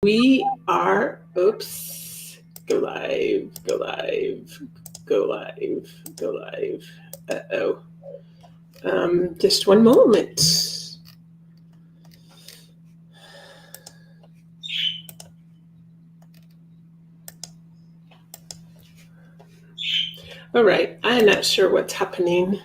We are, oops, go live, go live, go live, go live. Uh-oh. Just one moment. All right, I'm not sure what's happening.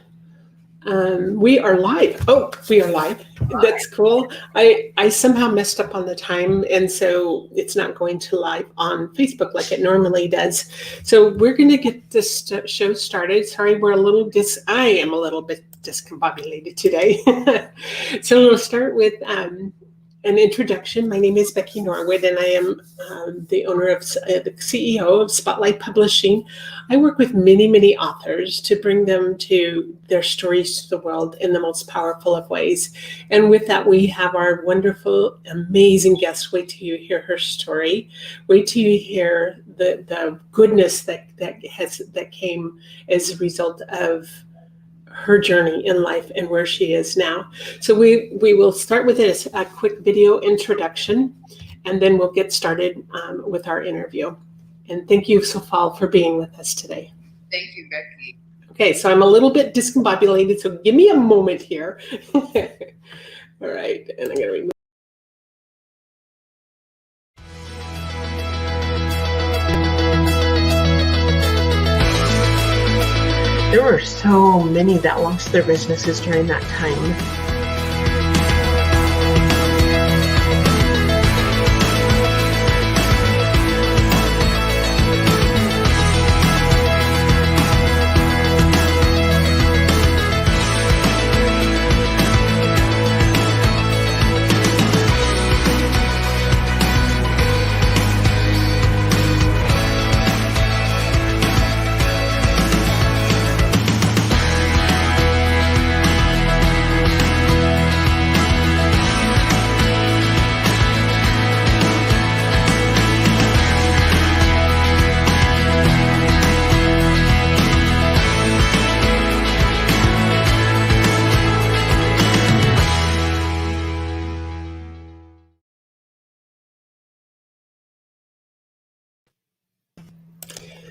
We are live. Oh, we are live. That's cool. I somehow messed up on the time, and so it's not going to live on Facebook like it normally does. So we're going to get this show started. Sorry, I am a little bit discombobulated today. So we'll start with an introduction. My name is Becky Norwood, and I am the owner of the CEO of Spotlight Publishing. I work with many, many authors to bring them to their stories to the world in the most powerful of ways. And with that, we have our wonderful, amazing guest. Wait till you hear her story. Wait till you hear the goodness that came as a result of her journey in life and where she is now. So we will start with a quick video introduction, and then we'll get started with our interview. And thank you, Sophal, for being with us today. Thank you, Becky. Okay, so I'm a little bit discombobulated, so give me a moment here. All right, and I'm going to remove. There were so many that lost their businesses during that time.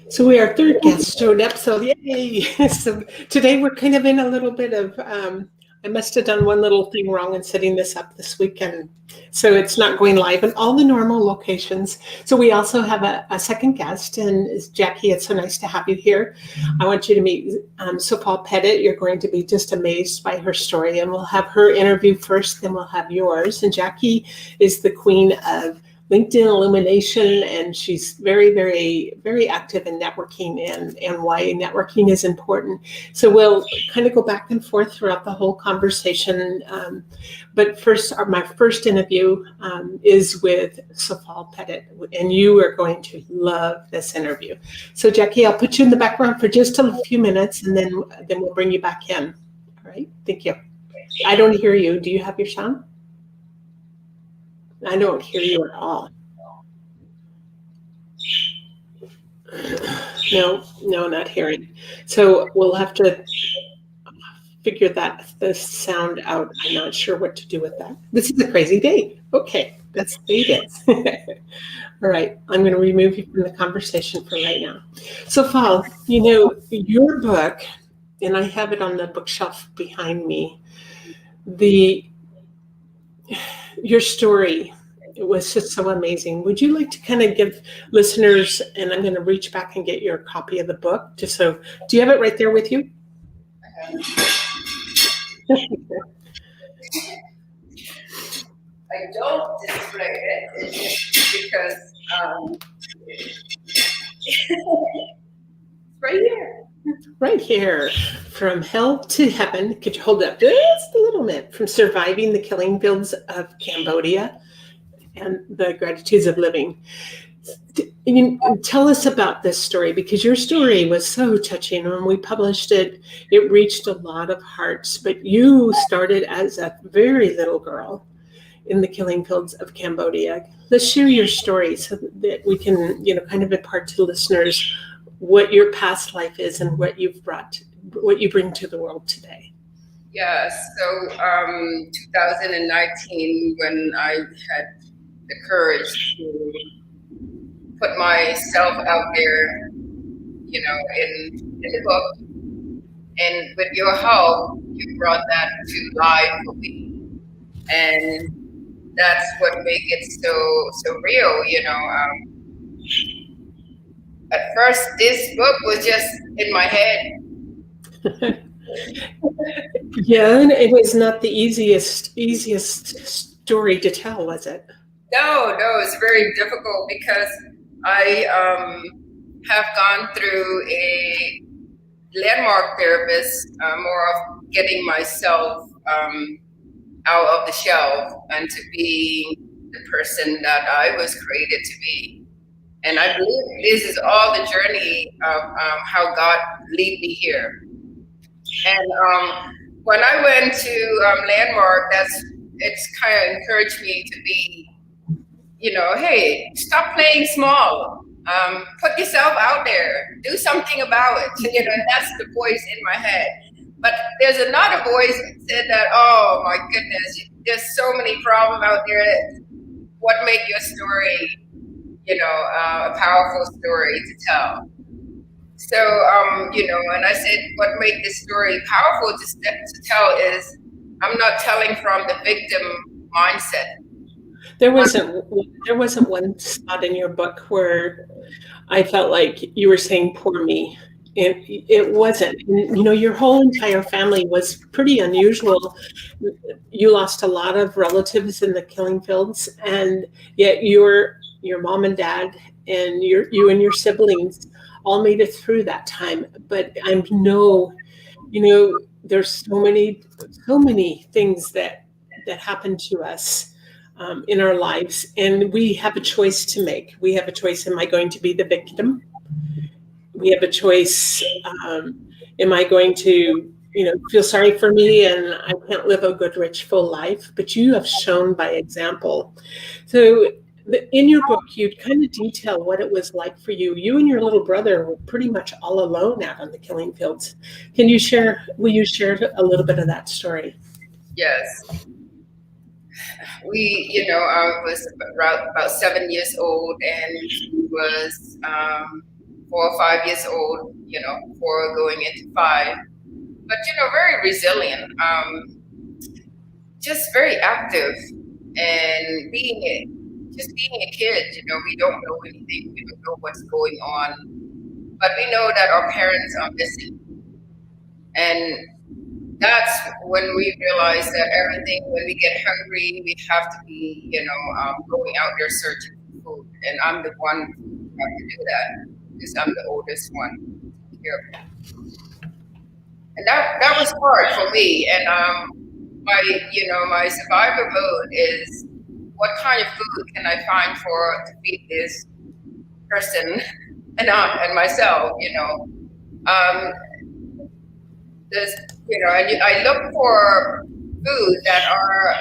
So our third guest showed up, so yay! So today we're kind of in a little bit of, I must have done one little thing wrong in setting this up this weekend, so it's not going live in all the normal locations. So we also have a second guest, and Jacque, it's so nice to have you here. I want you to meet Sophal Pettit. You're going to be just amazed by her story, and we'll have her interview first, then we'll have yours. And Jacque is the queen of LinkedIn Illumination, and she's very, very, very active in networking and why networking is important. So we'll kind of go back and forth throughout the whole conversation. But first, my first interview is with Sophal Pettit, and you are going to love this interview. So Jacque, I'll put you in the background for just a few minutes, and then we'll bring you back in. All right, thank you. I don't hear you. Do you have your sound? I don't hear you at all. No, not hearing. So we'll have to figure the sound out. I'm not sure what to do with that. This is a crazy day. Okay, that's the way it is. All right, I'm going to remove you from the conversation for right now. So, Sophal, your book, and I have it on the bookshelf behind me, your story, it was just so amazing. Would you like to kind of give listeners, and I'm going to reach back and get your copy of the book, do you have it right there with you? I have I don't display it because right here. Right here, From Hell to Heaven. Could you hold up just a little bit? From Surviving the Killing Fields of Cambodia and the Gratitudes of Living. Tell us about this story, because your story was so touching. When we published it, it reached a lot of hearts, but you started as a very little girl in the killing fields of Cambodia. Let's share your story so that we can, kind of impart to listeners what your past life is and what you bring to the world today. Yeah, so 2019, when I had the courage to put myself out there, in the book. And with your help, you brought that to life for me. And that's what makes it so real, At first, this book was just in my head. Yeah, and it was not the easiest story to tell, was it? No, it's very difficult because I have gone through a landmark therapist, more of getting myself out of the shell and to be the person that I was created to be. And I believe this is all the journey of how God lead me here. And when I went to Landmark, it's kind of encouraged me to be, hey, stop playing small. Put yourself out there. Do something about it. That's the voice in my head. But there's another voice that said that, oh my goodness, there's so many problems out there. What made your story, a powerful story to tell? So, and I said, what made this story powerful to tell is I'm not telling from the victim mindset. There wasn't one spot in your book where I felt like you were saying poor me. It wasn't. Your whole entire family was pretty unusual. You lost a lot of relatives in the killing fields, and yet your mom and dad and you and your siblings all made it through that time. But I know, there's so many things that happen to us in our lives, and we have a choice to make. We have a choice. Am I going to be the victim? We have a choice. Am I going to, feel sorry for me and I can't live a good, rich, full life? But you have shown by example. So in your book, you kind of detail what it was like for you. You and your little brother were pretty much all alone out on the killing fields. Will you share a little bit of that story? Yes. I was about 7 years old, and he was 4 or 5 years old, before going into 5. But, very resilient, just very active, and being a kid, we don't know anything, we don't know what's going on, but we know that our parents are missing. And that's when we realize that when we get hungry, we have to be, going out there searching for food. And I'm the one who have to do that because I'm the oldest one here. And that was hard for me. And my survival mode is, what kind of food can I find to feed this person and myself, and I look for food that are,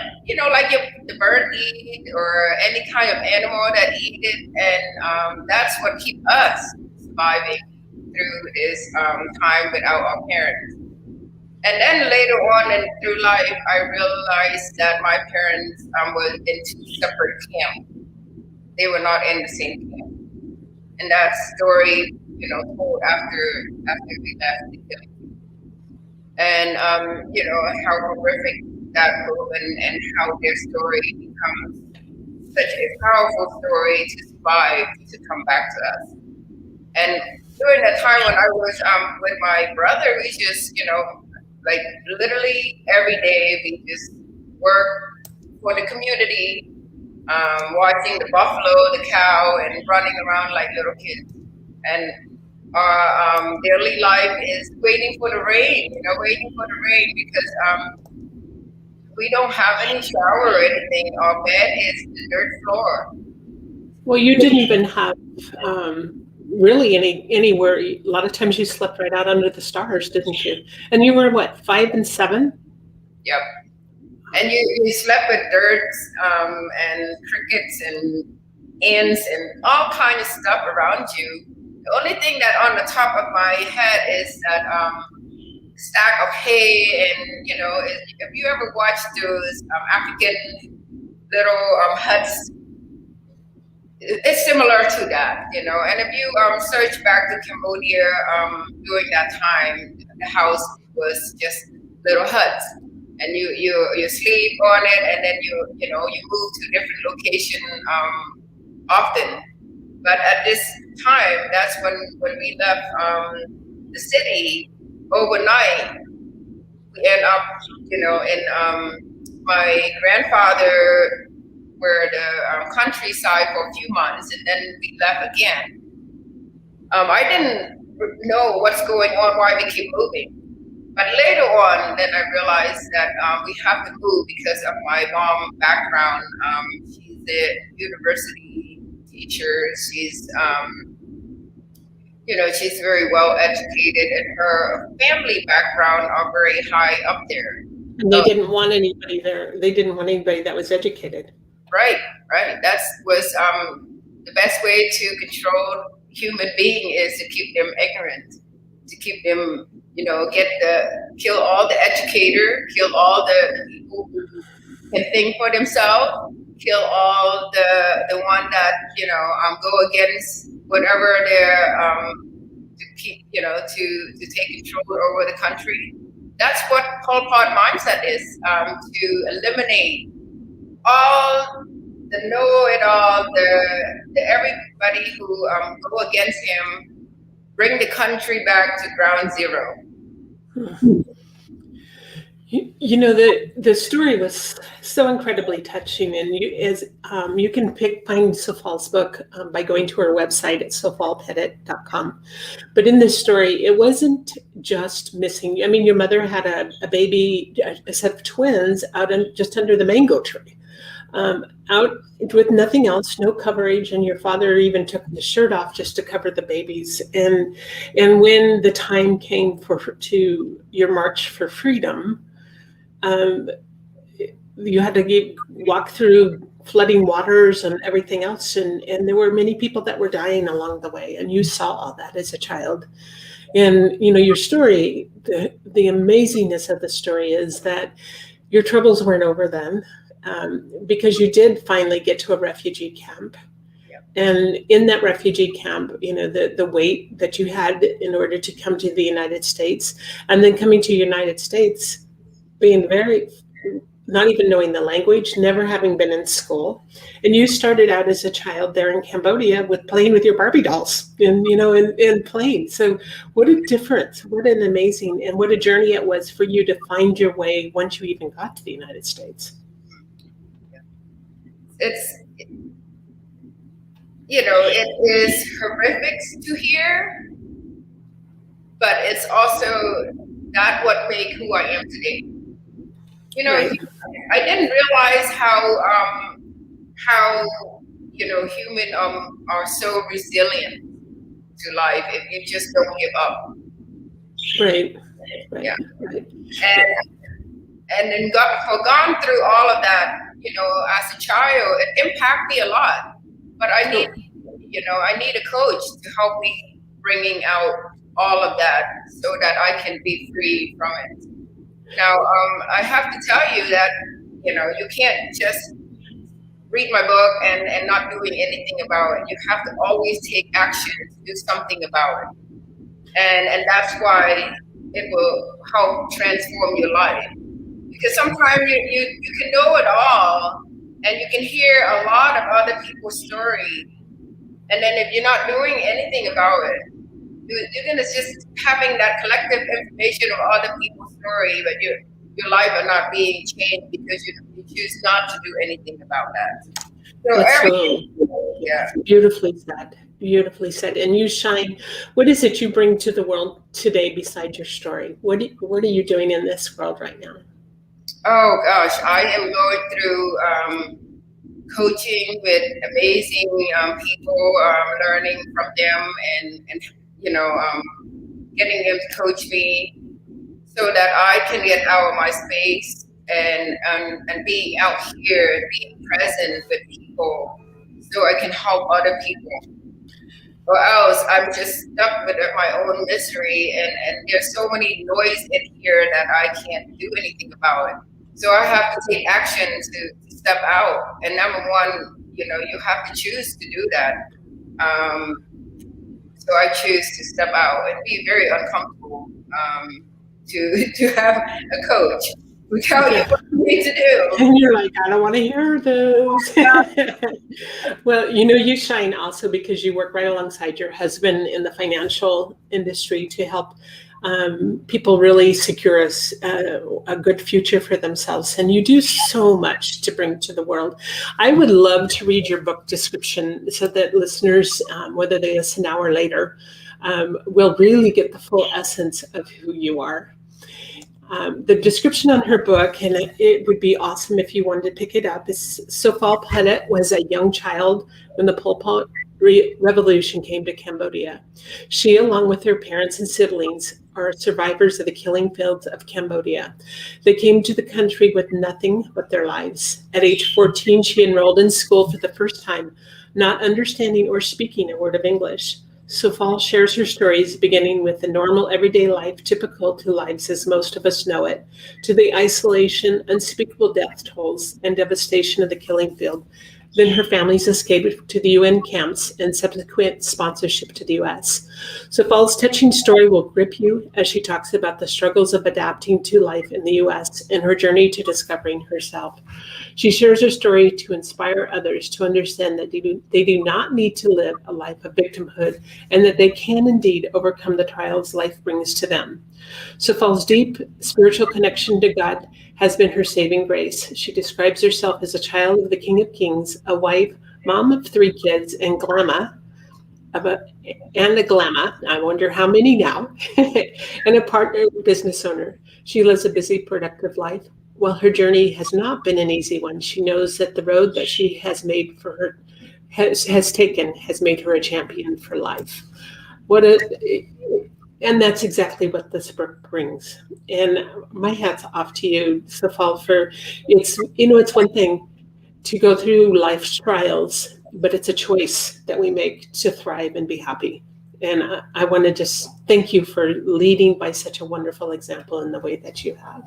like the bird eat or any kind of animal that eat it. And that's what keeps us surviving through this time without our parents. And then later on through life, I realized that my parents were in 2 separate camps. They were not in the same camp. And that story, told after we left the killing. And, how horrific that was, and how their story becomes such a powerful story to survive, to come back to us. And during that time when I was with my brother, we just, like literally every day we just work for the community, watching the buffalo, the cow, and running around like little kids. And our daily life is waiting for the rain, because we don't have any shower or anything. Our bed is the dirt floor. Well, you didn't even have really anywhere. A lot of times you slept right out under the stars, didn't you? And you were what, 5 and 7? Yep. And you slept with dirt and crickets and ants and all kind of stuff around you. The only thing that on the top of my head is that stack of hay, and if you ever watched those African little huts it's similar to that, you know. And if you search back to Cambodia during that time, the house was just little huts, and you sleep on it, and then you know you move to different location often. But at this time, that's when we left the city overnight. We end up, you know, in my grandfather were the countryside for a few months, and then we left again. I didn't know what's going on, why we keep moving. But later on, then I realized that we have to move because of my mom background. She's a university teacher. She's, you know, she's very well educated, and her family background are very high up there. And they didn't want anybody there. They didn't want anybody that was educated. Right. That was the best way to control human being is to keep them ignorant, to keep them, you know, kill all the educator, kill all the people who can think for themselves, kill all the one that, you know, go against whatever they're to keep, you know, to take control over the country. That's what Pol Pot mindset is, to eliminate all the know-it-all, the everybody who go against him, bring the country back to ground zero. You know, the story was so incredibly touching, and you can find Sophal's book by going to her website at sophalpettit.com. But in this story, it wasn't just missing. I mean, your mother had a baby, a set of twins, just under the mango tree, out with nothing else, no coverage, and your father even took the shirt off just to cover the babies. And when the time came to your march for freedom, you had to walk through flooding waters and everything else, and there were many people that were dying along the way, and you saw all that as a child. And you know, your story, the amazingness of the story is that your troubles weren't over then, because you did finally get to a refugee camp. And in that refugee camp, you know, the wait that you had in order to come to the United States, and then coming to the United States, being not even knowing the language, never having been in school. And you started out as a child there in Cambodia with playing with your Barbie dolls and, you know, and playing. So what a difference, what an amazing, and what a journey it was for you to find your way once you even got to the United States. It's, you know, it is horrific to hear, but it's also not what made who I am today. You know, right. I didn't realize how you know, human are so resilient to life if you just don't give up. Right. Yeah. Right. And then gone through all of that, you know, as a child, it impacted me a lot. But I need, you know, I need a coach to help me bringing out all of that so that I can be free from it. Now, I have to tell you that, you know, you can't just read my book and not doing anything about it. You have to always take action to do something about it. And that's why it will help transform your life. Because sometimes you can know it all, and you can hear a lot of other people's stories. And then if you're not doing anything about it, you're gonna just having that collective information of other people's story, but your life are not being changed because you choose not to do anything about that. So yeah, beautifully said. Beautifully said. And you shine. What is it you bring to the world today besides your story? What are you doing in this world right now? Oh gosh, I am going through coaching with amazing people, learning from them, and you know, getting them to coach me so that I can get out of my space and be out here, being present with people, so I can help other people. Or else I'm just stuck with my own misery, and there's so many noise in here that I can't do anything about it. So I have to take action to step out. And number one, you have to choose to do that. So I choose to step out and be very uncomfortable, to have a coach who tell you what you need to do. And you're like, I don't want to hear those. Well, you shine also because you work right alongside your husband in the financial industry to help people really secure a good future for themselves. And you do so much to bring to the world. I would love to read your book description so that listeners, whether they listen now or later, will really get the full essence of who you are. The description on her book, and it would be awesome if you wanted to pick it up, is Sophal Pettit was a young child when the Pol Pot revolution came to Cambodia. She, along with her parents and siblings, are survivors of the killing fields of Cambodia. They came to the country with nothing but their lives. At age 14, she enrolled in school for the first time, not understanding or speaking a word of English. Sophal shares her stories, beginning with the normal everyday life typical to lives as most of us know it, to the isolation, unspeakable death tolls, and devastation of the killing field. Then her family's escape to the UN camps and subsequent sponsorship to the US. Sophal's touching story will grip you as she talks about the struggles of adapting to life in the US and her journey to discovering herself. She shares her story to inspire others to understand that they do not need to live a life of victimhood and that they can indeed overcome the trials life brings to them. Sophal's deep spiritual connection to God has been her saving grace. She describes herself as a child of the King of Kings, a wife, mom of 3 kids, and a glamour, I wonder how many now, and a partner business owner. She lives a busy, productive life. While her journey has not been an easy one, she knows that the road that she has made for her has made her a champion for life. And that's exactly what this book brings. And my hat's off to you, Sophal, for it's one thing to go through life's trials, but it's a choice that we make to thrive and be happy. And I want to just thank you for leading by such a wonderful example in the way that you have.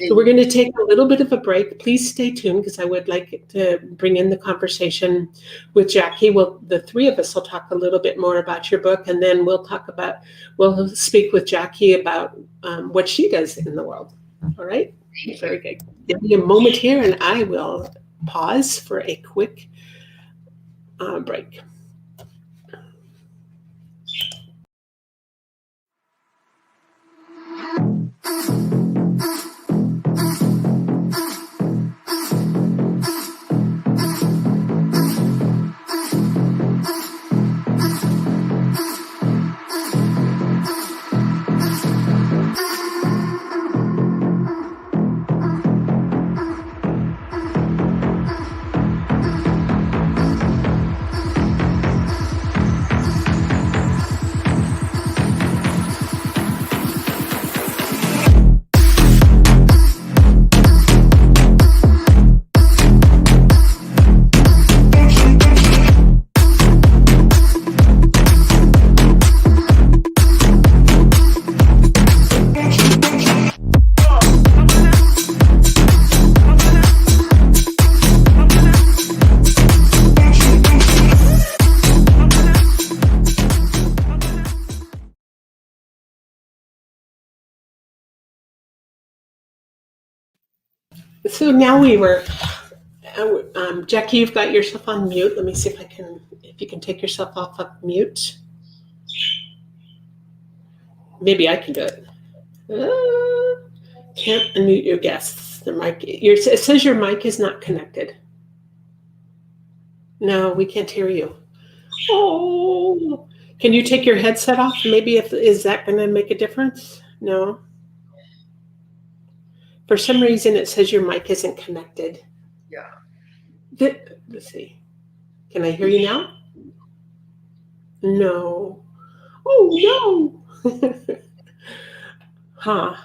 So we're going to take a little bit of a break. Please stay tuned because I would like to bring in the conversation with Jacque. The 3 of us will talk a little bit more about your book, and then we'll speak with Jacque about what she does in the world. All right? Very good. Give me a moment here, and I will pause for a quick break. So now Jacque, you've got yourself on mute. Let me see if you can take yourself off of mute. Maybe I can do it. Can't unmute your guests. The mic. It says your mic is not connected. No, we can't hear you. Oh, can you take your headset off? Maybe is that going to make a difference? No. For some reason, it says your mic isn't connected. Yeah. Let's see. Can I hear you now? No. Oh, no. Huh.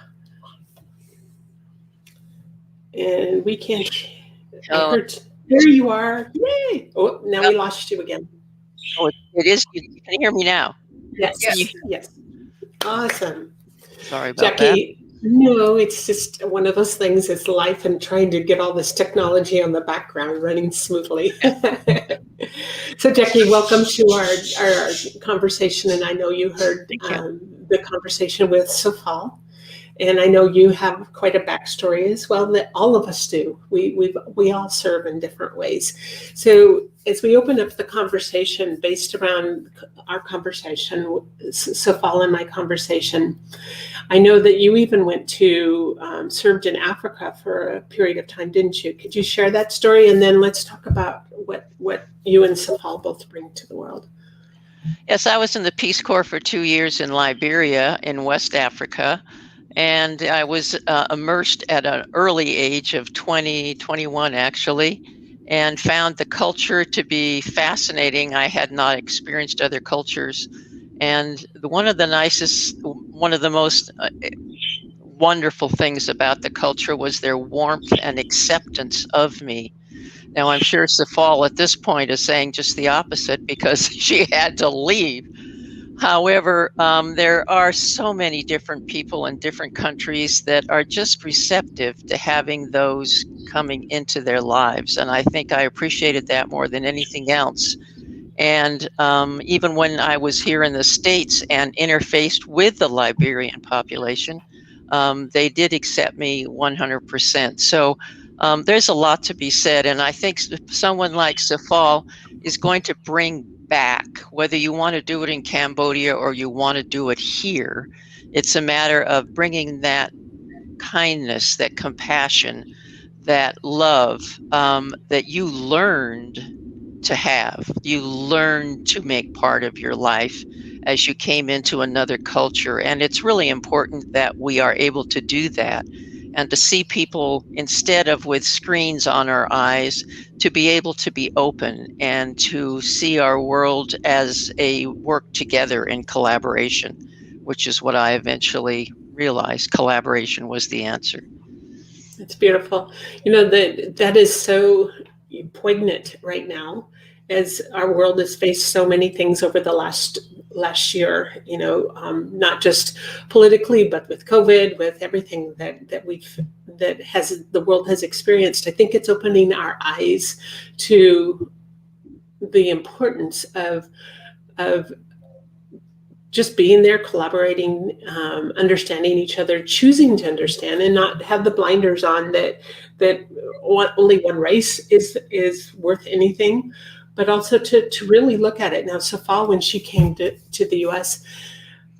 And we can't. I heard. There you are. Yay. Oh, now we lost you again. Oh, it is. You can hear me now. Yes. Yes. Awesome. Sorry about Jacque, that. No, it's just one of those things. It's life and trying to get all this technology on the background running smoothly. So, Jackie, welcome to our conversation. And I know you heard Thank you. the conversation with Sophal. And I know you have quite a backstory as well that all of us do. We all serve in different ways. So as we open up the conversation based around our conversation, Sophal and my conversation, I know that you even went to served in Africa for a period of time, didn't you? Could you share that story? And then let's talk about what you and Sophal both bring to the world. Yes, I was in the Peace Corps for 2 years in Liberia in West Africa. And I was immersed at an early age of 20, 21 actually, and found the culture to be fascinating. I had not experienced other cultures. And one of the most wonderful things about the culture was their warmth and acceptance of me. Now, I'm sure Sophal at this point is saying just the opposite because she had to leave. However, there are so many different people in different countries that are just receptive to having those coming into their lives. And I think I appreciated that more than anything else. And even when I was here in the States and interfaced with the Liberian population, they did accept me 100%. So there's a lot to be said. And I think someone like Sophal is going to bring back, whether you want to do it in Cambodia or you want to do it here. It's a matter of bringing that kindness, that compassion, that love that you learned to have. You learned to make part of your life as you came into another culture. And it's really important that we are able to do that and to see people, instead of with screens on our eyes, to be able to be open and to see our world as a work together in collaboration, which is what I eventually realized. Collaboration was the answer. It's beautiful. You know, that is so poignant right now as our world has faced so many things over the last year, you know, not just politically, but with COVID, with everything that the world has experienced. I think it's opening our eyes to the importance of just being there, collaborating, understanding each other, choosing to understand, and not have the blinders on that only one race is worth anything, but also to really look at it. Now, Sophal, when she came to the U.S.,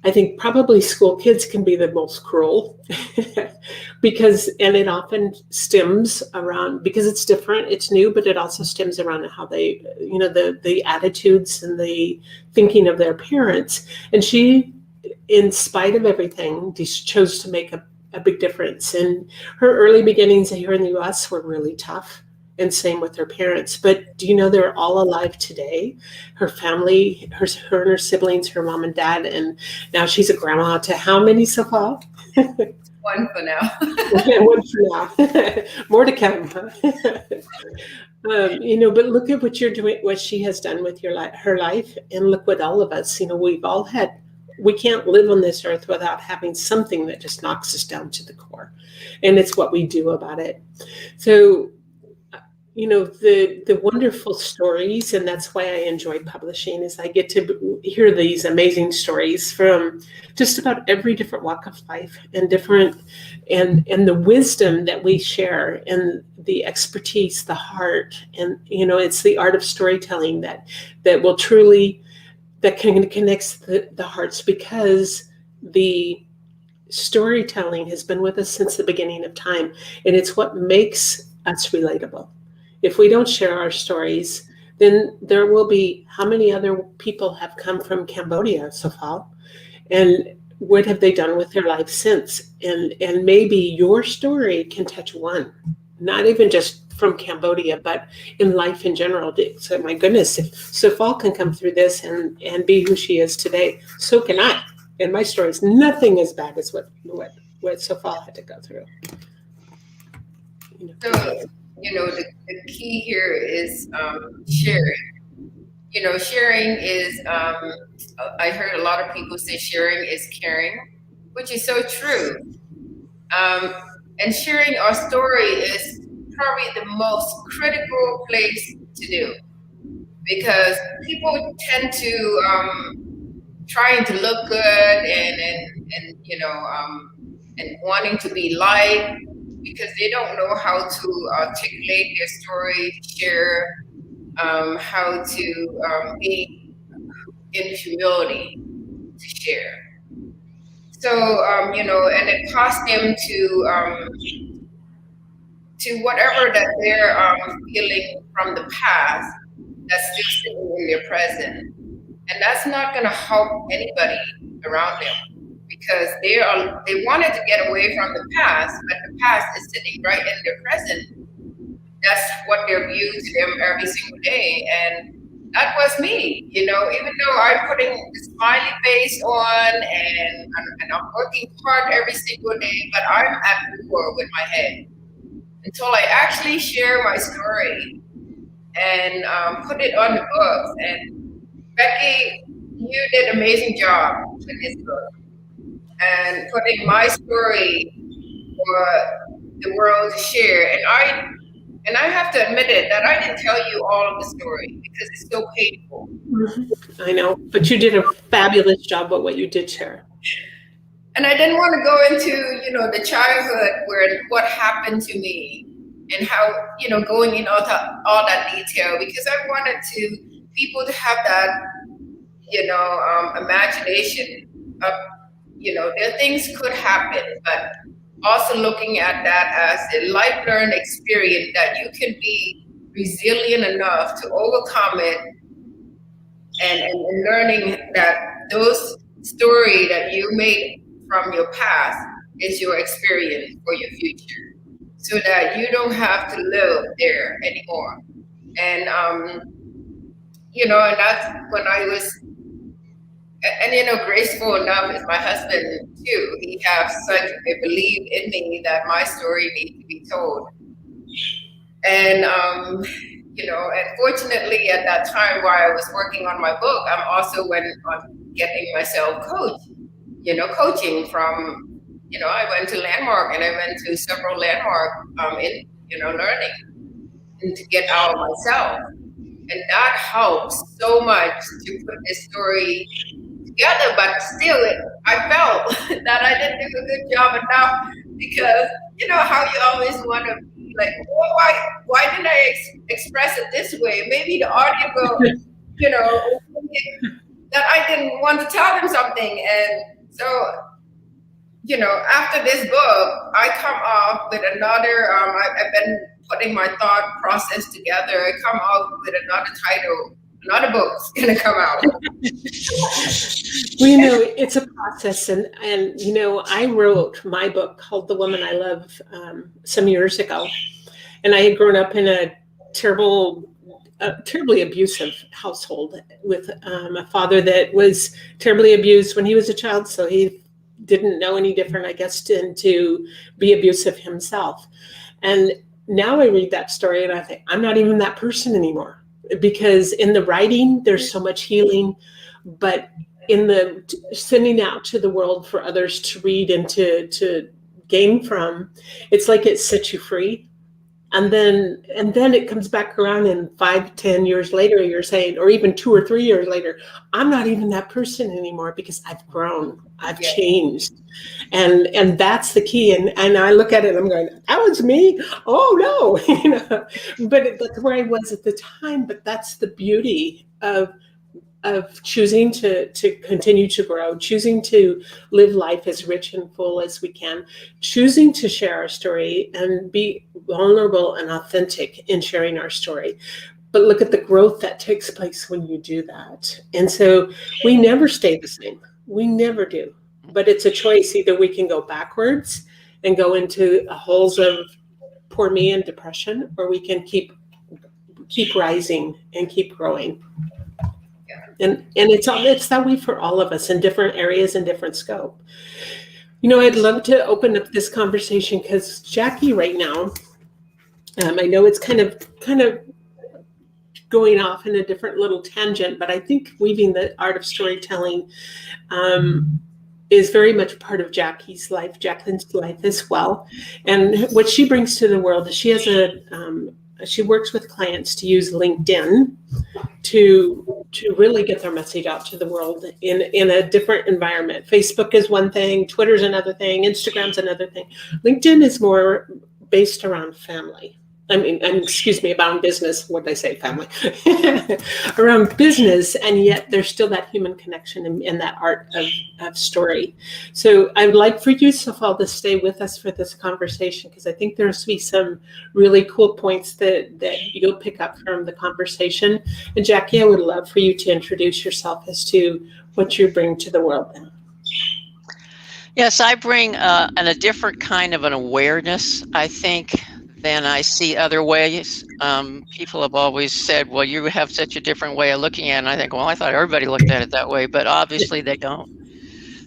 I think probably school kids can be the most cruel and it often stems around, because it's different, it's new, but it also stems around how they, you know, the attitudes and the thinking of their parents. And she, in spite of everything, chose to make a big difference. And her early beginnings here in the U.S. were really tough. And same with her parents. But do you know they're all alive today? Her family, her and her siblings, her mom and dad, and now she's a grandma to how many, Sophal? One for now. One for now. More to come. You know, but look at what you're doing, what she has done with her life, and look what all of us, you know, we've all had. We can't live on this earth without having something that just knocks us down to the core, and it's what we do about it. So, you know, the wonderful stories, and that's why I enjoy publishing, is I get to hear these amazing stories from just about every different walk of life and the wisdom that we share and the expertise, the heart, and, you know, it's the art of storytelling that will truly, that connects the hearts, because the storytelling has been with us since the beginning of time, and it's what makes us relatable. If we don't share our stories, then there will be, how many other people have come from Cambodia, Sophal, and what have they done with their life since? And maybe your story can touch one, not even just from Cambodia, but in life in general. So my goodness, if Sophal can come through this and be who she is today, so can I. And my story is nothing as bad as what Sophal had to go through. You know. So, you know, the key here is sharing. You know, sharing is, I heard a lot of people say sharing is caring, which is so true. And sharing our story is probably the most critical place to do, because people tend to trying to look good and and wanting to be liked, because they don't know how to articulate their story, share, how to be in humility to share. So and it costs them to whatever that they're feeling from the past that's still sitting in their present. And that's not going to help anybody around them, because they wanted to get away from the past, but the past is sitting right in their present. That's what they're viewed to them every single day. And that was me, even though I'm putting the smiley face on and I'm working hard every single day, but I'm at war with my head until I actually share my story and put it on the books. And Becky, you did an amazing job with this book and putting my story for the world to share. And I have to admit it, that I didn't tell you all of the story because it's so painful. I know, but you did a fabulous job at what you did share. And I didn't want to go into, the childhood where what happened to me and how, going into all that detail, because I wanted people to have that, imagination of, there things could happen, but also looking at that as a life learned experience that you can be resilient enough to overcome it, and learning that those story that you made from your past is your experience for your future, so that you don't have to live there anymore. And and that's when I was, and graceful enough is my husband too. He has such a belief in me that my story needs to be told. And and fortunately at that time while I was working on my book, I'm also went on getting myself coaching from, I went to Landmark, and I went to several Landmark in learning and to get out of myself. And that helps so much to put this story together, but still I felt that I didn't do a good job enough, because how you always want to be like, well, why didn't I express it this way? Maybe the audience will, that I didn't want to tell them something. And so, after this book, I come off with another, I've been putting my thought process together. I come out with another title. Another book's gonna come out. Well, it's a process, and I wrote my book called The Woman I Love some years ago, and I had grown up in a terribly abusive household with a father that was terribly abused when he was a child, so he didn't know any different, I guess, than to be abusive himself. And now I read that story and I think, I'm not even that person anymore, because in the writing, there's so much healing, but in the sending out to the world for others to read and to gain from, it's like it sets you free. And then it comes back around, and 5-10 years later, you're saying, or even 2 or 3 years later, I'm not even that person anymore, because I've grown, I've changed. And that's the key. And I look at it and I'm going, that was me. Oh no, but that's where I was at the time. But that's the beauty of choosing to continue to grow, choosing to live life as rich and full as we can, choosing to share our story and be vulnerable and authentic in sharing our story. But look at the growth that takes place when you do that. And so we never stay the same. We never do. But it's a choice. Either we can go backwards and go into holes of poor me and depression, or we can keep rising and keep growing. And it's that way for all of us in different areas and different scope. I'd love to open up this conversation because Jacque right now, I know it's kind of going off in a different little tangent, but I think weaving the art of storytelling is very much part of Jackie's life, Jacqueline's life as well. And what she brings to the world is she works with clients to use LinkedIn to really get their message out to the world in a different environment. Facebook is one thing, Twitter's another thing, Instagram's another thing. LinkedIn is more based around family. Excuse me, about business. What did I say? Family. Around business, and yet there's still that human connection in that art of story. So I would like for you, Sophal, to stay with us for this conversation, because I think there's to be some really cool points that you'll pick up from the conversation. And Jacque, I would love for you to introduce yourself as to what you bring to the world now. Yes, I bring a different kind of an awareness, I think, than I see other ways. People have always said, well, you have such a different way of looking at it. And I think, well, I thought everybody looked at it that way, but obviously they don't.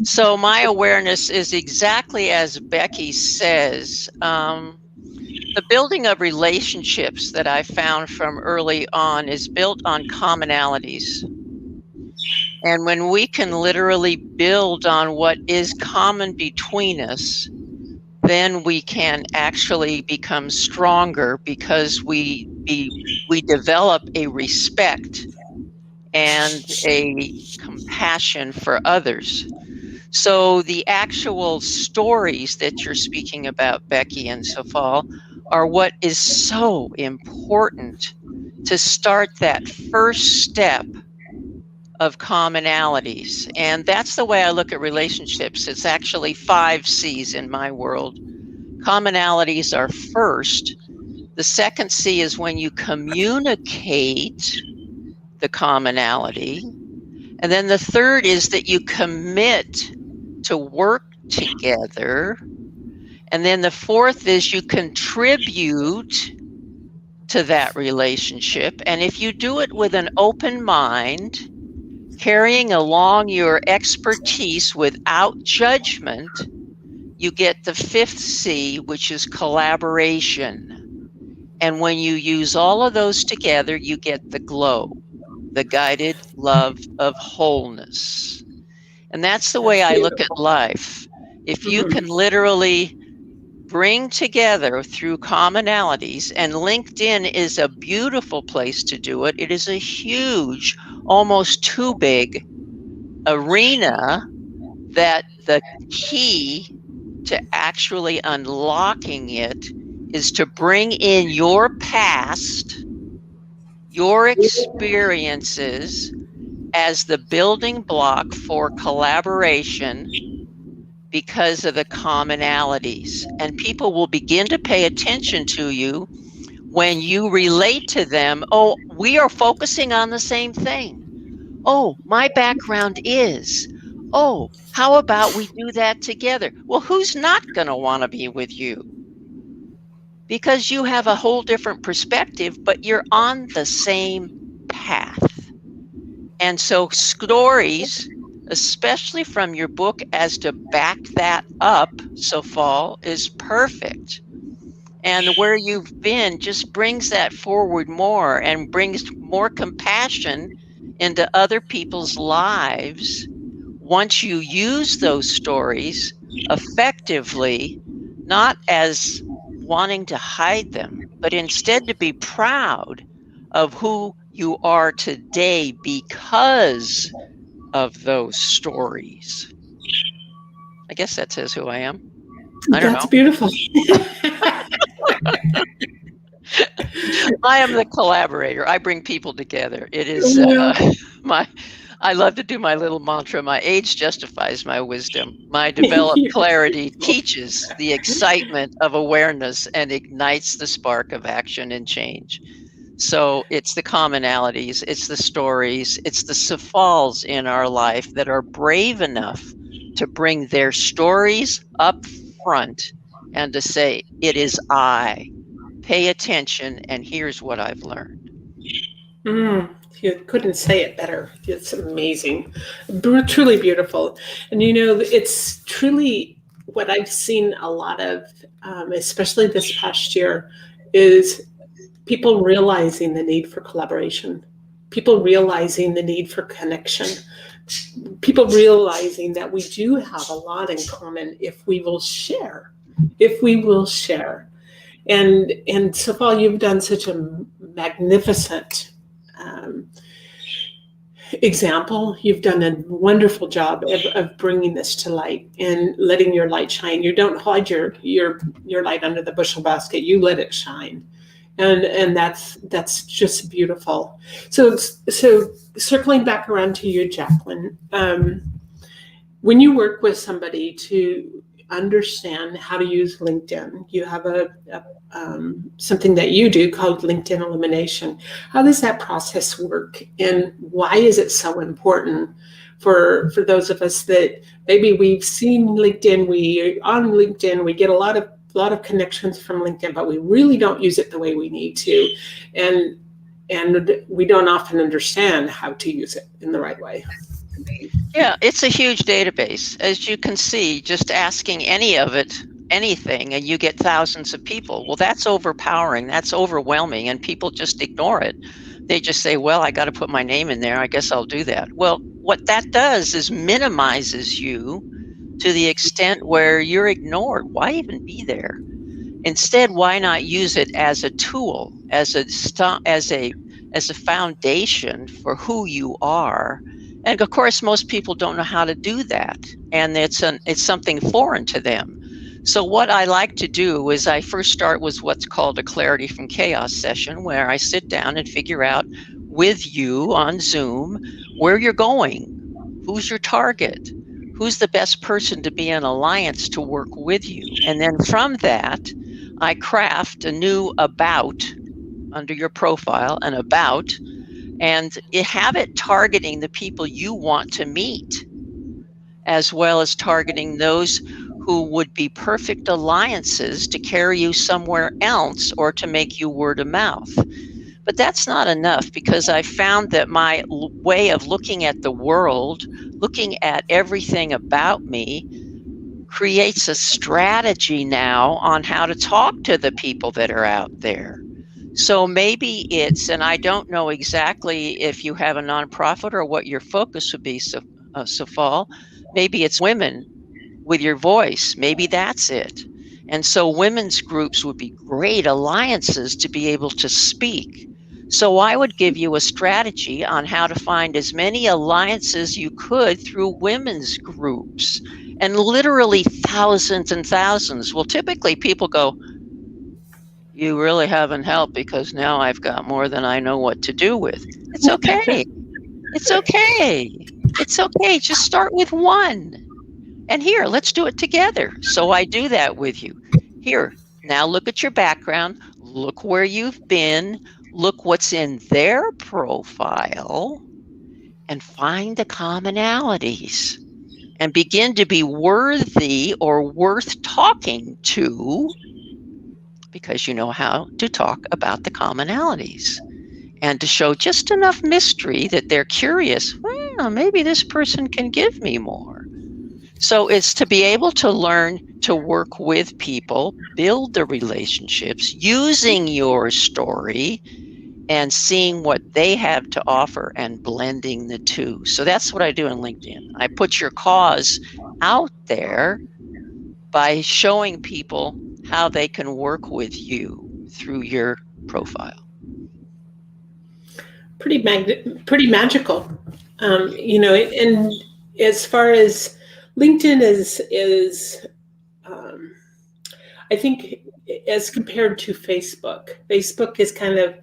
So my awareness is exactly as Becky says. The building of relationships that I found from early on is built on commonalities. And when we can literally build on what is common between us, then we can actually become stronger, because we develop a respect and a compassion for others. So the actual stories that you're speaking about, Becky and Sophal, are what is so important to start that first step of commonalities. And that's the way I look at relationships. It's actually 5 C's in my world. Commonalities are first. The second C is when you communicate the commonality. And then the third is that you commit to work together. And then the fourth is you contribute to that relationship. And if you do it with an open mind, carrying along your expertise without judgment, you get the 5th C, which is collaboration. And when you use all of those together, you get the glow, the guided love of wholeness. And that's the way I look at life. If you can literally bring together through commonalities, and LinkedIn is a beautiful place to do it. It is a huge, almost too big arena, that the key to actually unlocking it is to bring in your past, your experiences, as the building block for collaboration, because of the commonalities. And people will begin to pay attention to you when you relate to them. Oh, we are focusing on the same thing. Oh, my background is. Oh, how about we do that together? Well, who's not going to want to be with you? Because you have a whole different perspective, but you're on the same path. And so stories, especially from your book, as to back that up, Sophal, is perfect. And where you've been just brings that forward more, and brings more compassion into other people's lives once you use those stories effectively, not as wanting to hide them, but instead to be proud of who you are today because of those stories. I guess that says who I am. I don't know. That's beautiful. I am the collaborator. I bring people together. It is I love to do my little mantra. My age justifies my wisdom. My developed clarity teaches the excitement of awareness and ignites the spark of action and change. So it's the commonalities, it's the stories, it's the Sophals in our life that are brave enough to bring their stories up front and to say, it is I. Pay attention, and here's what I've learned. You couldn't say it better. It's amazing. Truly beautiful. And it's truly what I've seen a lot of, especially this past year, is people realizing the need for collaboration. people realizing the need for connection, people realizing that we do have a lot in common if we will share, And Sophal, you've done such a magnificent example. You've done a wonderful job of bringing this to light and letting your light shine. You don't hide your light under the bushel basket. You let it shine, and that's just beautiful. So circling back around to you, Jacqueline, when you work with somebody to understand how to use LinkedIn, you have something that you do called LinkedIn elimination. How does that process work, and why is it so important for those of us that maybe we've seen LinkedIn, we get a lot of connections from LinkedIn, but we really don't use it the way we need to, and we don't often understand how to use it in the right way. Yeah, it's a huge database. As you can see, just asking anything, and you get thousands of people. Well, that's overpowering. That's overwhelming, and people just ignore it. They just say, well, I got to put my name in there. I guess I'll do that. Well, what that does is minimizes you to the extent where you're ignored. Why even be there? Instead, why not use it as a tool, as a foundation for who you are? And of course, most people don't know how to do that, and it's something foreign to them. So what I like to do is I first start with what's called a clarity from chaos session, where I sit down and figure out with you on Zoom where you're going, who's your target, who's the best person to be in alliance to work with you. And then from that, I craft a new about under your profile, an about, and have it targeting the people you want to meet, as well as targeting those who would be perfect alliances to carry you somewhere else or to make you word of mouth. But that's not enough, because I found that my way of looking at the world, looking at everything about me, creates a strategy now on how to talk to the people that are out there. So maybe and I don't know exactly if you have a nonprofit or what your focus would be, Sophal. Maybe it's women with your voice. Maybe that's it. And so women's groups would be great alliances to be able to speak. So I would give you a strategy on how to find as many alliances you could through women's groups, and literally thousands and thousands. Well, typically people go, you really haven't helped, because now I've got more than I know what to do with. It's okay. It's okay. It's okay. Just start with one. And here, let's do it together. So I do that with you. Here, now look at your background. Look where you've been. Look what's in their profile, and find the commonalities, and begin to be worthy or worth talking to, because you know how to talk about the commonalities, and to show just enough mystery that they're curious. Well, maybe this person can give me more. So it's to be able to learn to work with people, build the relationships, using your story and seeing what they have to offer and blending the two. So that's what I do in LinkedIn. I put your cause out there by showing people how they can work with you through your profile. Pretty magical. And as far as LinkedIn is I think, as compared to Facebook is kind of,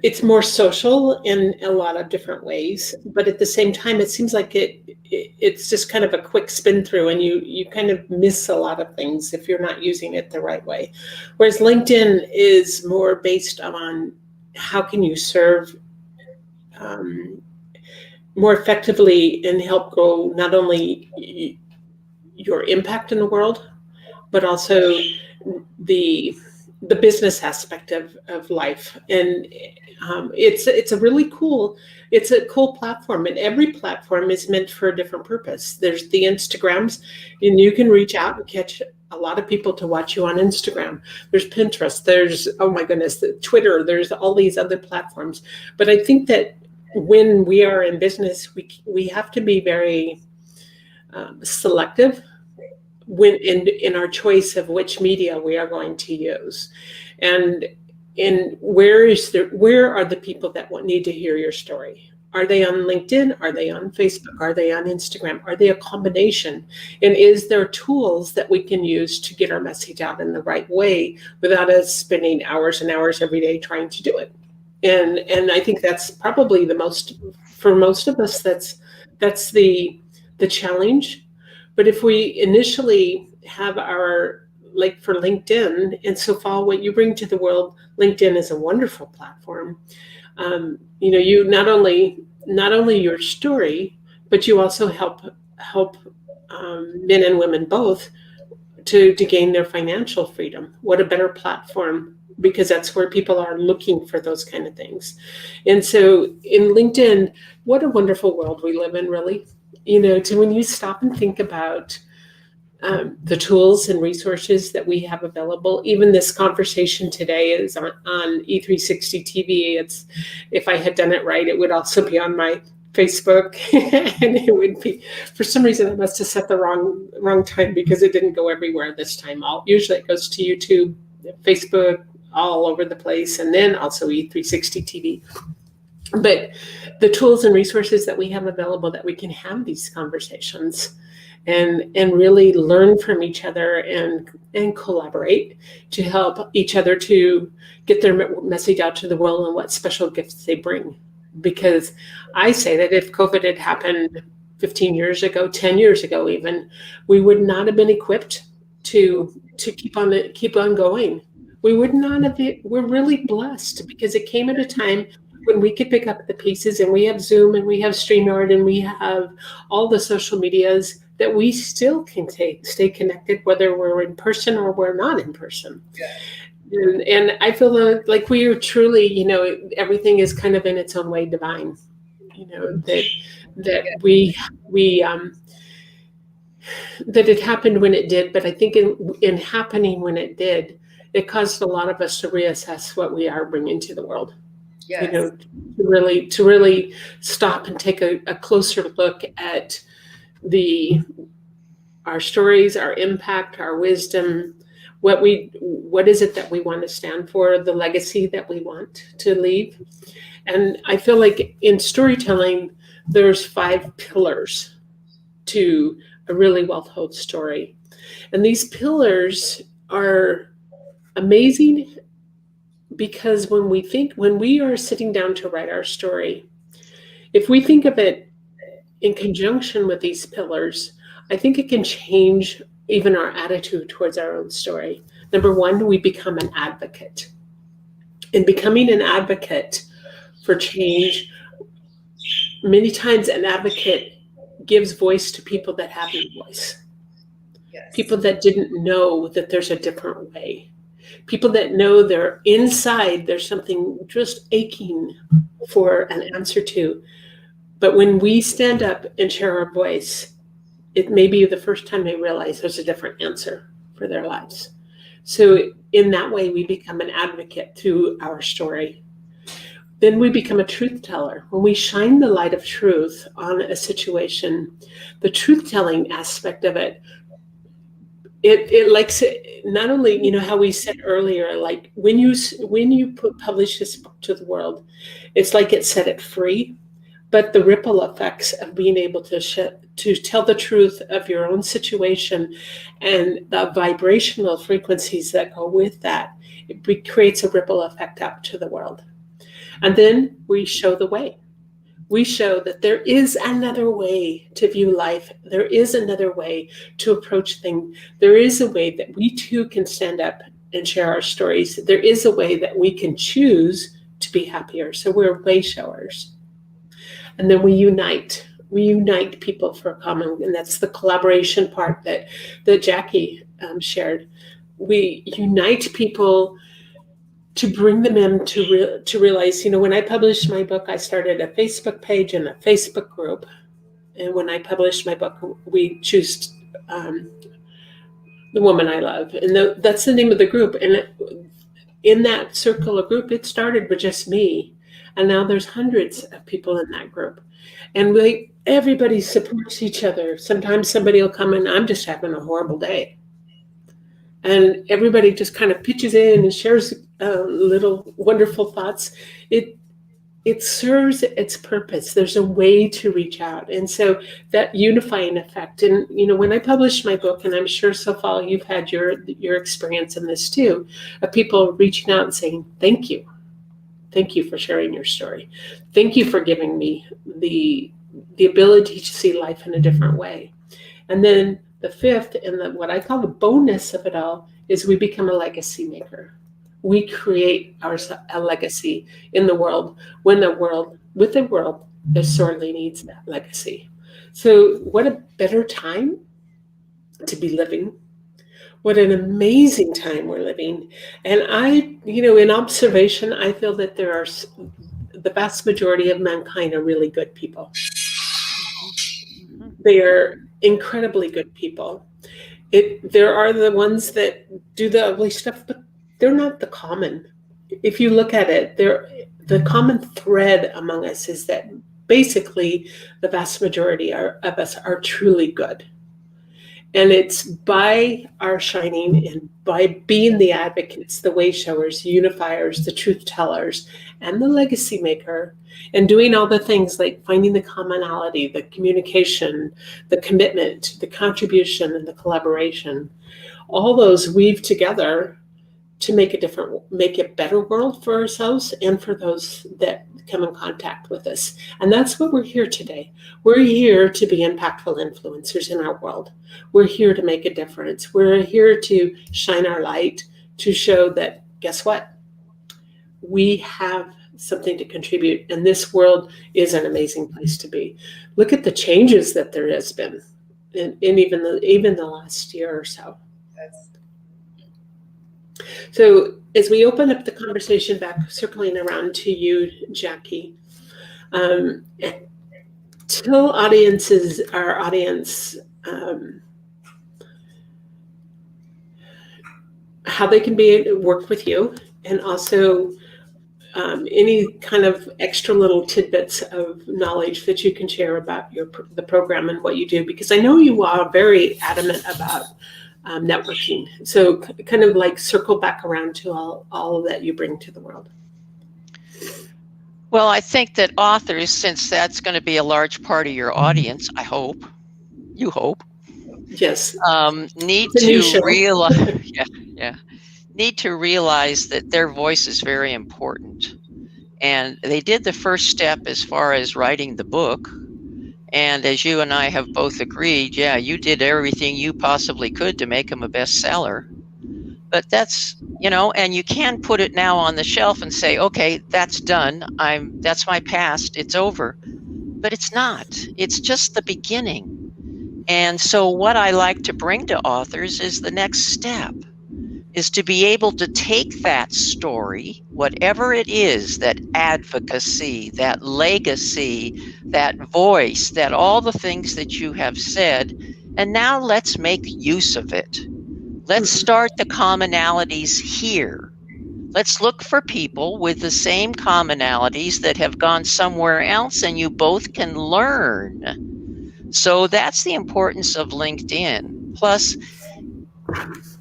it's more social in a lot of different ways, but at the same time, it seems like it's just kind of a quick spin through, and you kind of miss a lot of things if you're not using it the right way. Whereas LinkedIn is more based on how can you serve more effectively and help grow not only your impact in the world, but also the business aspect of life. And it's a really cool platform, and every platform is meant for a different purpose. There's the Instagrams, and you can reach out and catch a lot of people to watch you on Instagram. There's Pinterest. There's, oh my goodness, Twitter. There's all these other platforms. But I think that when we are in business, we have to be very selective when in our choice of which media we are going to use, and where are the people that need to hear your story? Are they on LinkedIn? Are they on Facebook? Are they on Instagram? Are they a combination? And is there tools that we can use to get our message out in the right way without us spending hours and hours every day trying to do it? And I think that's probably for most of us, that's the challenge. But if we initially have like for LinkedIn and Sophal, what you bring to the world, LinkedIn is a wonderful platform. You not only your story, but you also help men and women both to gain their financial freedom. What a better platform, because that's where people are looking for those kind of things. And so in LinkedIn, what a wonderful world we live in, really. When you stop and think about the tools and resources that we have available. Even this conversation today is on E360 TV. If I had done it right, it would also be on my Facebook, and it would be, for some reason, I must have set the wrong time because it didn't go everywhere this time. Usually it goes to YouTube, Facebook, all over the place, and then also E360 TV. But the tools and resources that we have available, that we can have these conversations and really learn from each other and collaborate to help each other to get their message out to the world and what special gifts they bring. Because I say that if COVID had happened 15 years ago, 10 years ago even, we would not have been equipped to keep on going. We would not have. We're really blessed because it came at a time when we could pick up the pieces, and we have Zoom and we have StreamYard and we have all the social medias that we still can stay connected, whether we're in person or we're not in person. Yeah. And I feel like we are truly, everything is kind of in its own way divine. That it happened when it did, but I think in happening when it did, it caused a lot of us to reassess what we are bringing to the world. Yes. To really stop and take a closer look at our stories, our impact, our wisdom, what is it that we want to stand for, the legacy that we want to leave. And I feel like in storytelling, there's 5 pillars to a really well-told story. And these pillars are amazing because when we are sitting down to write our story, if we think of it in conjunction with these pillars, I think it can change even our attitude towards our own story. Number 1, we become an advocate. In becoming an advocate for change, many times an advocate gives voice to people that have no voice. Yes. People that didn't know that there's a different way. People that know they're inside, there's something just aching for an answer to. But when we stand up and share our voice, it may be the first time they realize there's a different answer for their lives. So in that way, we become an advocate through our story. Then we become a truth teller. When we shine the light of truth on a situation, the truth-telling aspect of it likes it, not only, how we said earlier, like when you publish this book to the world, it's like it set it free, but the ripple effects of being able to tell the truth of your own situation and the vibrational frequencies that go with that, it creates a ripple effect out to the world. And then we show the way. We show that there is another way to view life. There is another way to approach things. There is a way that we too can stand up and share our stories. There is a way that we can choose to be happier. So we're way showers. And then we unite. We unite people for a common, and that's the collaboration part that Jacque shared. We unite people to bring them in to realize, when I published my book, I started a Facebook page and a Facebook group. And when I published my book, we chose the woman I love, and that's the name of the group. And in that circle of group, it started with just me, and now there's hundreds of people in that group, and everybody supports each other. Sometimes somebody will come in, I'm just having a horrible day, and everybody just kind of pitches in and shares little wonderful thoughts. It serves its purpose. There's a way to reach out. And so that unifying effect. And, when I published my book, and I'm sure, Sophal, you've had your experience in this too, of people reaching out and saying, thank you. Thank you for sharing your story. Thank you for giving me the ability to see life in a different way. And then the fifth, and what I call the bonus of it all, is we become a legacy maker. We create a legacy in the world with the world that sorely needs that legacy. So what a better time to be living. What an amazing time we're living. And in observation, I feel that the vast majority of mankind are really good people. They are incredibly good people. There are the ones that do the ugly stuff, but they're not the common. If you look at it, the common thread among us is that basically the vast majority of us are truly good. And it's by our shining and by being the advocates, the way showers, unifiers, the truth tellers, and the legacy maker, and doing all the things like finding the commonality, the communication, the commitment, the contribution, and the collaboration. All those weave together to make a better world for ourselves and for those that come in contact with us. And that's what we're here today. We're here to be impactful influencers in our world. We're here to make a difference. We're here to shine our light, to show that, guess what? We have something to contribute, and this world is an amazing place to be. Look at the changes that there has been in even the last year or so. So as we open up the conversation back, circling around to you, Jacque, tell our audience, how they can work with you, and also any kind of extra little tidbits of knowledge that you can share about the program and what you do, because I know you are very adamant about networking. So kind of like circle back around to all that you bring to the world. Well, I think that authors, since that's going to be a large part of your audience, you hope, yes, need to realize, need to realize that their voice is very important. And they did the first step as far as writing the book. And as you and I have both agreed, you did everything you possibly could to make them a bestseller. But that's, and you can put it now on the shelf and say, okay, that's done. That's my past. It's over. But it's not. It's just the beginning. And so what I like to bring to authors is the next step, is to be able to take that story, whatever it is, that advocacy, that legacy, that voice, that all the things that you have said, and now let's make use of it. Let's start the commonalities here. Let's look for people with the same commonalities that have gone somewhere else, and you both can learn. So that's the importance of LinkedIn. Plus,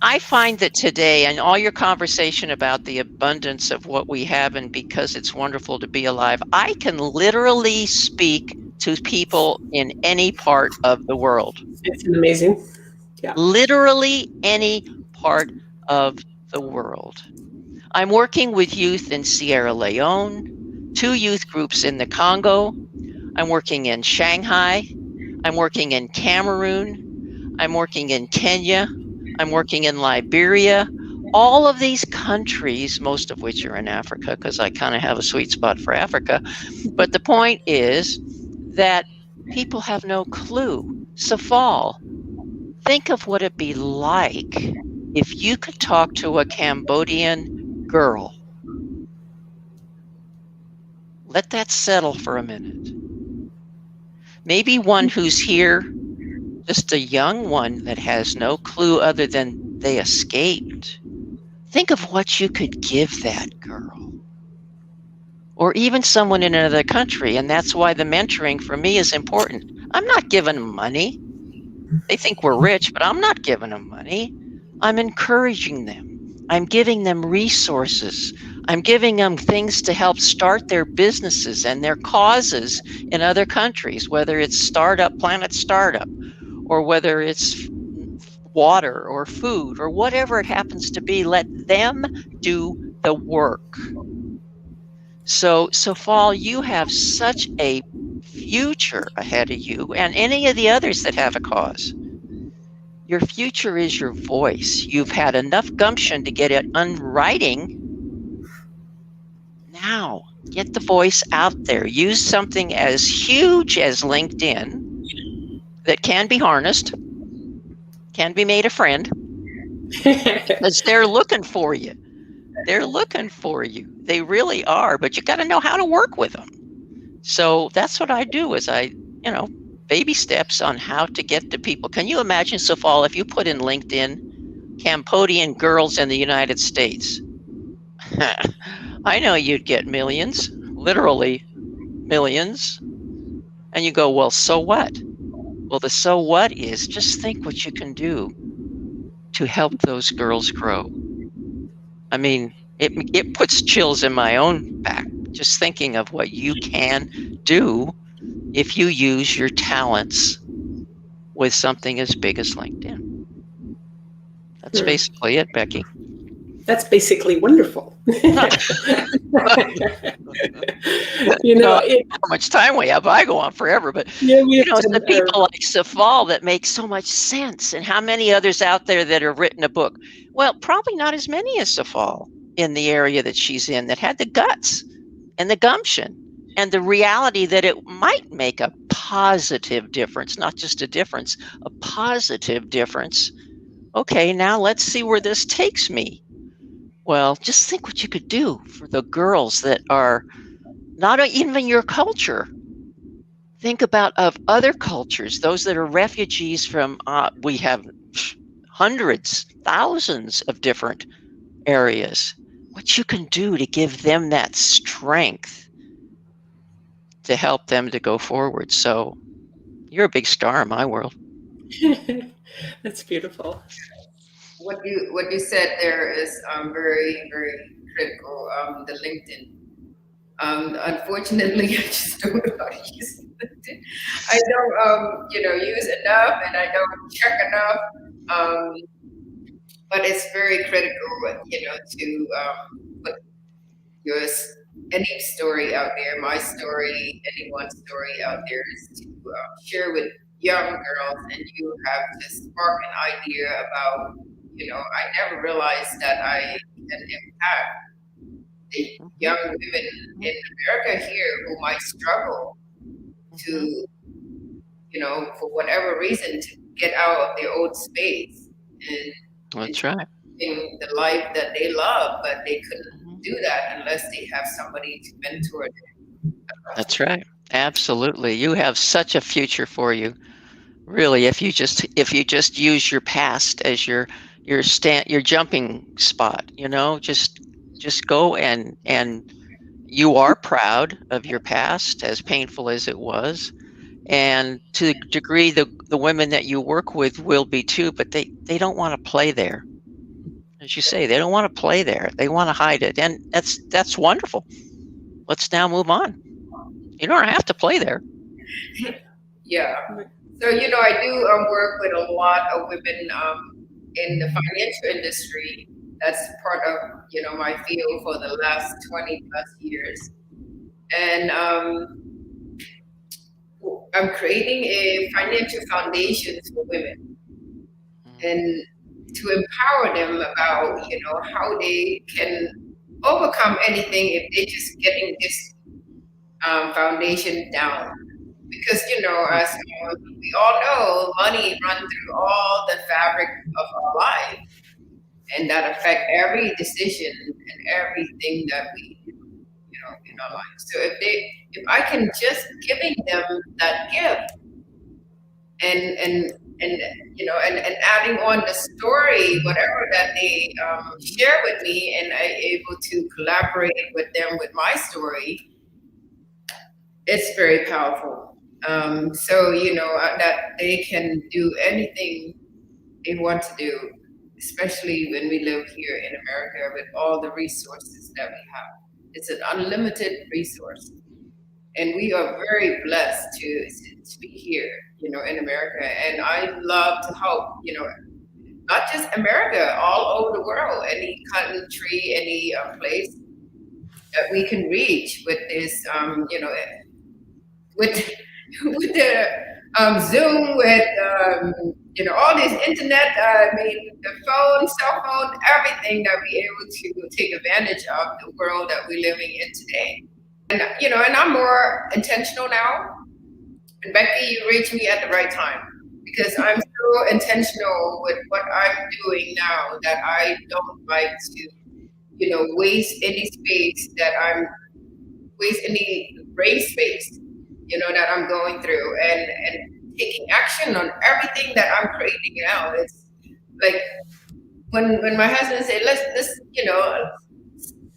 I find that today, and all your conversation about the abundance of what we have and because it's wonderful to be alive, I can literally speak to people in any part of the world. It's amazing. Yeah. Literally any part of the world. I'm working with youth in Sierra Leone, 2 youth groups in the Congo. I'm working in Shanghai. I'm working in Cameroon. I'm working in Kenya. I'm working in Liberia. All of these countries, most of which are in Africa, because I kind of have a sweet spot for Africa. But the point is that people have no clue. Sophal, think of what it'd be like if you could talk to a Cambodian girl. Let that settle for a minute. Maybe one who's here just a young one that has no clue other than they escaped, think of what you could give that girl. Or even someone in another country. And that's why the mentoring for me is important. I'm not giving them money. They think we're rich, but I'm not giving them money. I'm encouraging them. I'm giving them resources. I'm giving them things to help start their businesses and their causes in other countries, whether it's Planet Startup, or whether it's water or food or whatever it happens to be. Let them do the work. So, Sophal, you have such a future ahead of you, and any of the others that have a cause. Your future is your voice. You've had enough gumption to get it on writing. Now, get the voice out there. Use something as huge as LinkedIn that can be harnessed, can be made a friend, because they're looking for you. They're looking for you. They really are, but you got to know how to work with them. So that's what I do is baby steps on how to get to people. Can you imagine, Sophal, if you put in LinkedIn, Cambodian girls in the United States? I know you'd get millions, literally millions. And you go, well, so what? Well, the so what is just think what you can do to help those girls grow. I mean, it puts chills in my own back just thinking of what you can do if you use your talents with something as big as LinkedIn. That's basically it, Becky. That's basically wonderful. How much time we have? I go on forever, but it's the people like Sophal that make so much sense. And how many others out there that have written a book? Well, probably not as many as Sophal in the area that she's in that had the guts and the gumption and the reality that it might make a positive difference, not just a difference, a positive difference. Okay, now let's see where this takes me. Well, just think what you could do for the girls that are not even your culture. Think about of other cultures, those that are refugees from, we have hundreds, thousands of different areas. What you can do to give them that strength to help them to go forward. So you're a big star in my world. That's beautiful. What you said there is very, very critical. The LinkedIn. Unfortunately, I just don't know how to use LinkedIn. I don't, use enough, and I don't check enough. But it's very critical, to put any story out there, my story, anyone's story out there, is to share with young girls, and you have to spark an idea about, I never realized that I can impact the young women in America here who might struggle to, for whatever reason, to get out of their own space and that's right. In the life that they love, but they couldn't do that unless they have somebody to mentor them. That's right. Absolutely. You have such a future for you. Really, if you just use your past as your jumping spot, just go and you are proud of your past, as painful as it was. And to the degree the women that you work with will be too, but they don't want to play there. As you say, they don't want to play there. They want to hide it. And that's wonderful. Let's now move on. You don't have to play there. Yeah. So, I do work with a lot of women in the financial industry. That's part of, my field for the last 20 plus years. And I'm creating a financial foundation for women and to empower them about, how they can overcome anything if they're just getting this foundation down. Because, as we all know, money runs through all the fabric of our life, and that affect every decision and everything that we do, in our life. So if I can just giving them that gift and and and adding on the story, whatever that they share with me, and I'm able to collaborate with them with my story, it's very powerful. So that they can do anything they want to do, especially when we live here in America with all the resources that we have. It's an unlimited resource. And we are very blessed to be here, in America. And I love to help, not just America, all over the world, any country, any place that we can reach with this, with with the Zoom, with all this internet. The phone, cell phone, everything that we're able to take advantage of the world that we're living in today. And and I'm more intentional now. And Becky, you reached me at the right time, because I'm so intentional with what I'm doing now that I don't like to, waste any space waste any brain space, that I'm going through, and taking action on everything that I'm creating now. It's like when my husband said, let's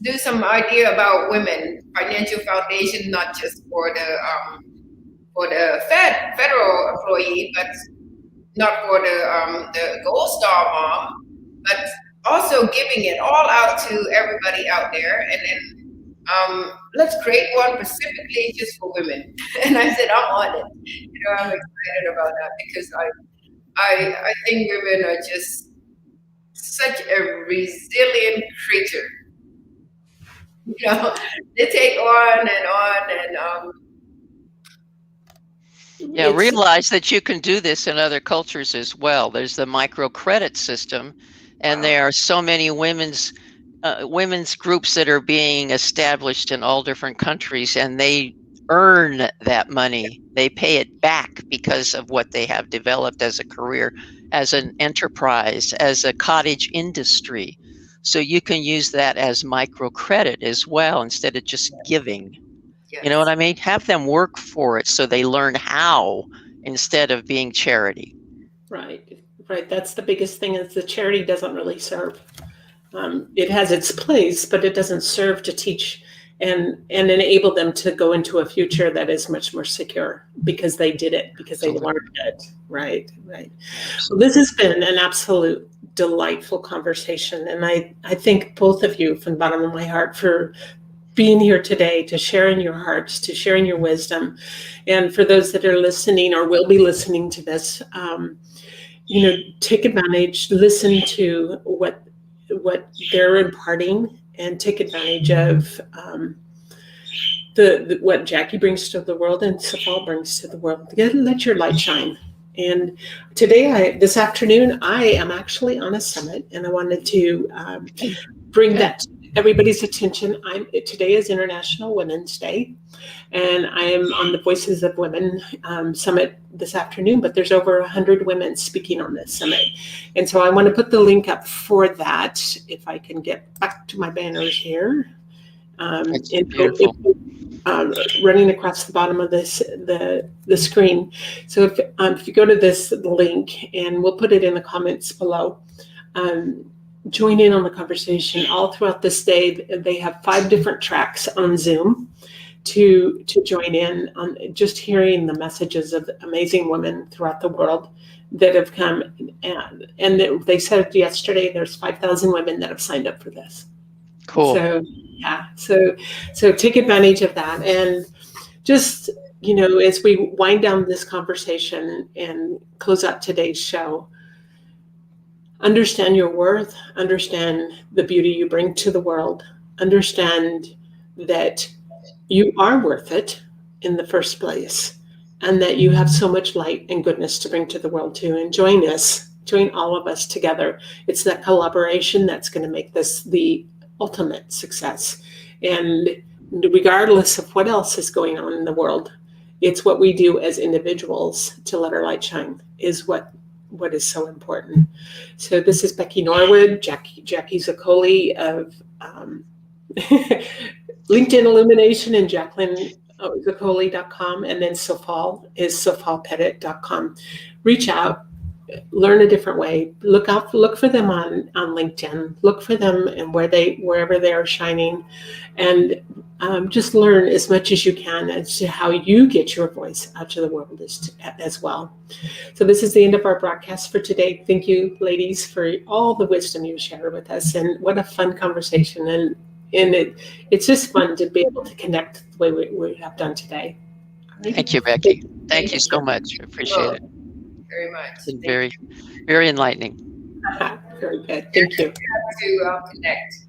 do some idea about women financial foundation, not just for the federal employee, but not for the Gold Star mom, but also giving it all out to everybody out there. And then let's create one specifically just for women. And I said, I'm on it. I'm excited about that, because I think women are just such a resilient creature. They take on and realize that you can do this in other cultures as well. There's the microcredit system, and there are so many women's groups that are being established in all different countries, and they earn that money. They pay it back because of what they have developed as a career, as an enterprise, as a cottage industry. So you can use that as microcredit as well, instead of just giving. Yes. You know what I mean? Have them work for it so they learn how, instead of being charity. Right. That's the biggest thing, is the charity doesn't really serve. It has its place, but it doesn't serve to teach and enable them to go into a future that is much more secure, because they did it, because they learned it. Right. So this has been an absolute delightful conversation. And I thank both of you from the bottom of my heart for being here today, to sharing your hearts, to sharing your wisdom. And for those that are listening or will be listening to this, take advantage, listen to what they're imparting, and take advantage of what Jacque brings to the world and Sophal brings to the world. Let your light shine. And this afternoon, I am actually on a summit, and I wanted to bring that to everybody's attention. Today is International Women's Day, and I am on the Voices of Women summit this afternoon, but there's over 100 women speaking on this summit. And so I want to put the link up for that, if I can get back to my banners here. Running across the bottom of the screen. So if you go to this link, and we'll put it in the comments below, join in on the conversation all throughout this day. They have 5 different tracks on Zoom to join in on just hearing the messages of amazing women throughout the world that have come. And they said yesterday there's 5,000 women that have signed up for this. Cool. So yeah, so take advantage of that. And just, as we wind down this conversation and close out today's show, understand your worth, understand the beauty you bring to the world, understand that you are worth it in the first place, and that you have so much light and goodness to bring to the world too. And join all of us together. It's that collaboration that's going to make this the ultimate success. And regardless of what else is going on in the world, it's what we do as individuals to let our light shine is what is so important. So this is Becky Norwood, Jacque Zoccoli of LinkedIn Illumination, and Jacqueline Zoccoli.com, and then Sophal is SophalPettit.com. Reach out, learn a different way. Look for them on LinkedIn. Look for them and wherever they are shining, and just learn as much as you can as to how you get your voice out to the world as well. So this is the end of our broadcast for today. Thank you, ladies, for all the wisdom you shared with us, and what a fun conversation. And it's just fun to be able to connect the way we have done today. Thank you, Becky. Thank you so much. I appreciate it. Very much. It's been very, very enlightening. Very good. Thank you. To connect.